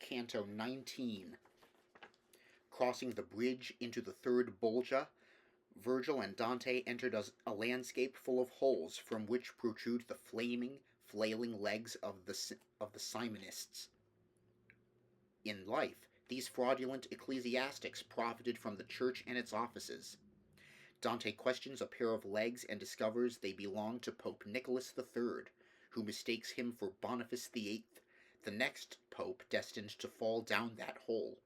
Canto 19. Crossing the bridge into the third Bolgia, Virgil and Dante entered a landscape full of holes from which protrude the flaming, flailing legs of the Simonists. In life, these fraudulent ecclesiastics profited from the church and its offices. Dante questions a pair of legs and discovers they belong to Pope Nicholas III, who mistakes him for Boniface VIII, the next pope destined to fall down that hole.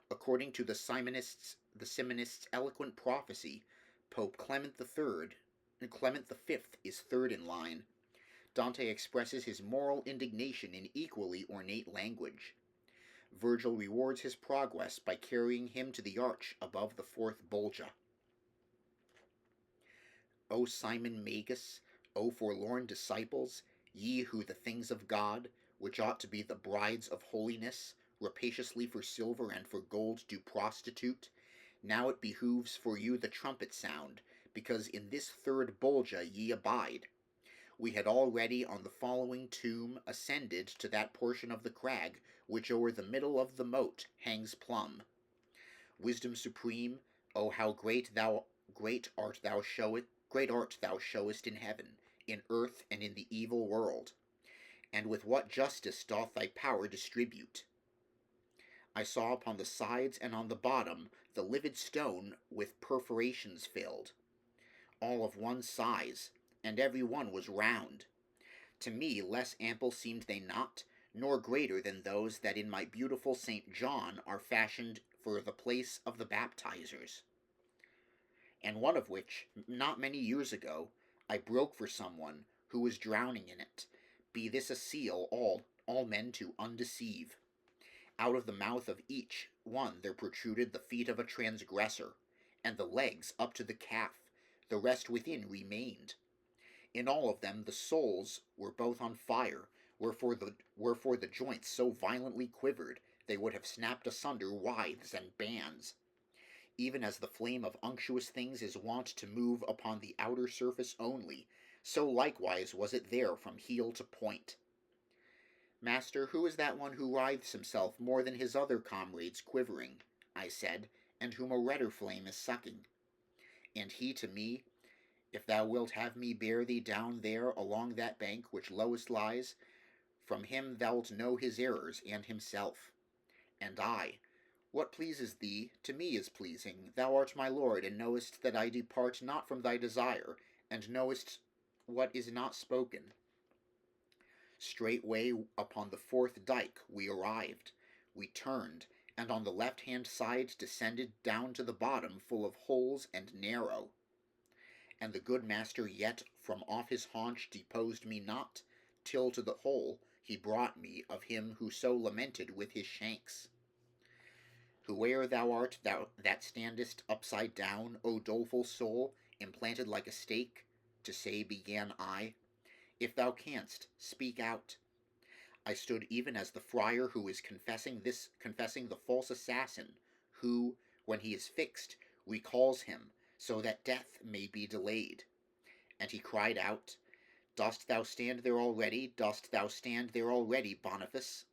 According to the Simonists' eloquent prophecy, Pope Clement V is third in line. Dante expresses his moral indignation in equally ornate language. Virgil rewards his progress by carrying him to the arch above the fourth Bolgia. O Simon Magus, O forlorn disciples, ye who the things of God, which ought to be the brides of holiness, rapaciously for silver and for gold do prostitute, now it behooves for you the trumpet sound, because in this third Bolgia ye abide. We had already on the following tomb ascended to that portion of the crag which o'er the middle of the moat hangs plumb. Wisdom supreme, O how great art thou showest in heaven, in earth, and in the evil world, and with what justice doth thy power distribute. I saw upon the sides and on the bottom the livid stone with perforations filled, all of one size, and every one was round. To me less ample seemed they not, nor greater than those that in my beautiful St. John are fashioned for the place of the baptizers, and one of which, not many years ago, I broke for someone who was drowning in it. Be this a seal all men to undeceive. Out of the mouth of each one there protruded the feet of a transgressor, and the legs up to the calf, the rest within remained. In all of them the souls were both on fire, wherefore the joints so violently quivered, they would have snapped asunder withes and bands. Even as the flame of unctuous things is wont to move upon the outer surface only, so likewise was it there from heel to point. Master, who is that one who writhes himself more than his other comrades quivering, I said, and whom a redder flame is sucking? And he to me, if thou wilt have me bear thee down there along that bank which lowest lies, from him thou'lt know his errors and himself. And I, what pleases thee, to me is pleasing. Thou art my Lord, and knowest that I depart not from thy desire, and knowest what is not spoken. Straightway upon the fourth dyke we arrived. We turned, and on the left-hand side descended down to the bottom, full of holes and narrow. And the good master yet from off his haunch deposed me not, till to the hole he brought me of him who so lamented with his shanks. Whoe'er thou art that standest upside down, O doleful soul, implanted like a stake, to say began I, if thou canst, speak out. I stood even as the friar who is confessing the false assassin, who, when he is fixed, recalls him, so that death may be delayed. And he cried out, Dost thou stand there already, Boniface?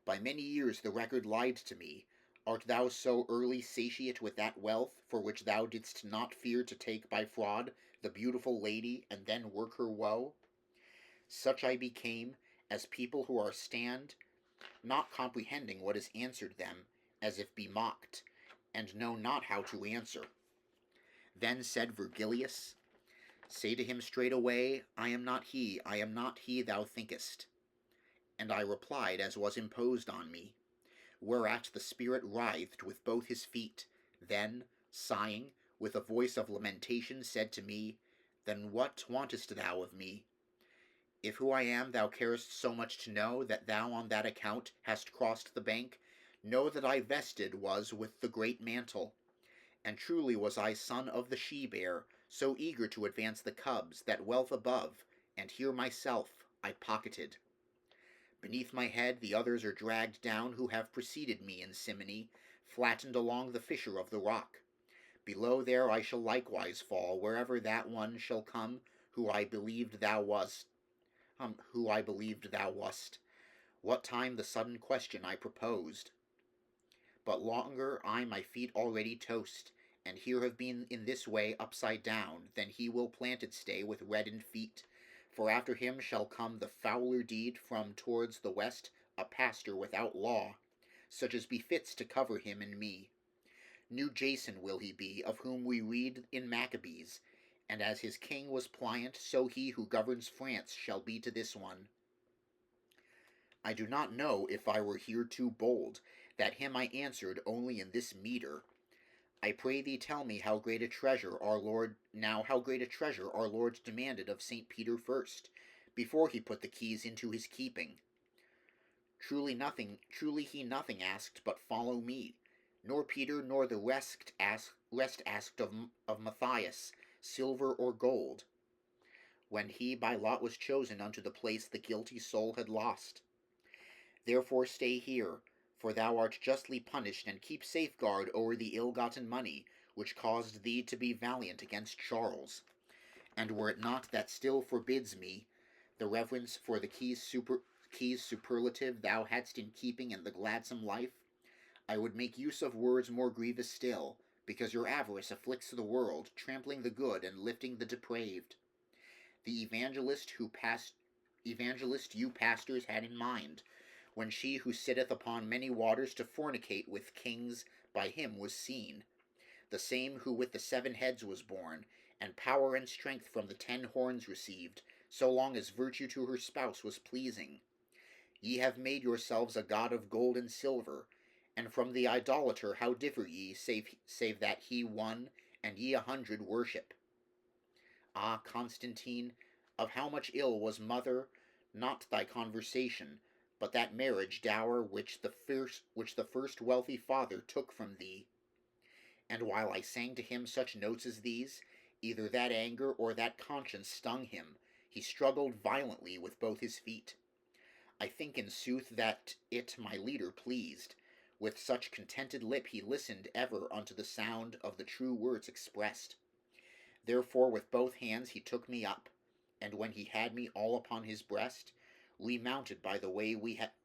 By many years the record lied to me. Art thou so early satiate with that wealth, for which thou didst not fear to take by fraud the beautiful lady, and then work her woe? Such I became, as people who are stand, not comprehending what is answered them, as if be mocked, and know not how to answer. Then said Virgilius, Say to him straightway, I am not he thou thinkest. And I replied as was imposed on me, whereat the spirit writhed with both his feet, then, sighing, with a voice of lamentation, said to me, Then what wantest thou of me? If who I am thou carest so much to know, that thou on that account hast crossed the bank, know that I vested was with the great mantle. And truly was I son of the she-bear, so eager to advance the cubs, that wealth above, and here myself, I pocketed. Beneath my head the others are dragged down who have preceded me in simony, flattened along the fissure of the rock. Below there I shall likewise fall, wherever that one shall come who I believed thou wast. What time the sudden question I proposed? But longer I my feet already toast, and here have been in this way upside down, than he will planted stay with reddened feet. For after him shall come the fouler deed from towards the west, a pastor without law, such as befits to cover him and me. New Jason will he be, of whom we read in Maccabees, and as his king was pliant, so he who governs France shall be to this one. I do not know if I were here too bold, that him I answered only in this metre. I pray thee tell me how great a treasure our Lord demanded of St. Peter first, before he put the keys into his keeping. Truly he nothing asked but follow me, nor Peter nor the rest asked of Matthias silver or gold, when he by lot was chosen unto the place the guilty soul had lost. Therefore stay here, for thou art justly punished, and keep safeguard o'er the ill-gotten money, which caused thee to be valiant against Charles. And were it not that still forbids me the reverence for the keys superlative thou hadst in keeping in the gladsome life, I would make use of words more grievous still, because your avarice afflicts the world, trampling the good and lifting the depraved. The evangelist you pastors had in mind, when she who sitteth upon many waters to fornicate with kings by him was seen, the same who with the 7 heads was born, and power and strength from the 10 horns received, so long as virtue to her spouse was pleasing. Ye have made yourselves a god of gold and silver, and from the idolater how differ ye, save that he 1 and ye 100 worship? Ah, Constantine, of how much ill was mother not thy conversation, but that marriage dower which the first wealthy father took from thee. And while I sang to him such notes as these, either that anger or that conscience stung him, he struggled violently with both his feet. I think in sooth that it my leader pleased. With such contented lip he listened ever unto the sound of the true words expressed. Therefore with both hands he took me up, and when he had me all upon his breast, remounted by the way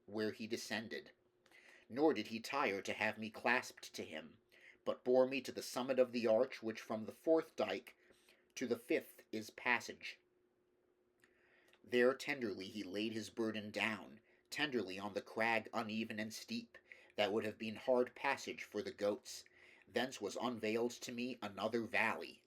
where he descended. Nor did he tire to have me clasped to him, but bore me to the summit of the arch which from the 4th dyke to the 5th is passage. There tenderly he laid his burden down, tenderly on the crag uneven and steep, that would have been hard passage for the goats. Thence was unveiled to me another valley,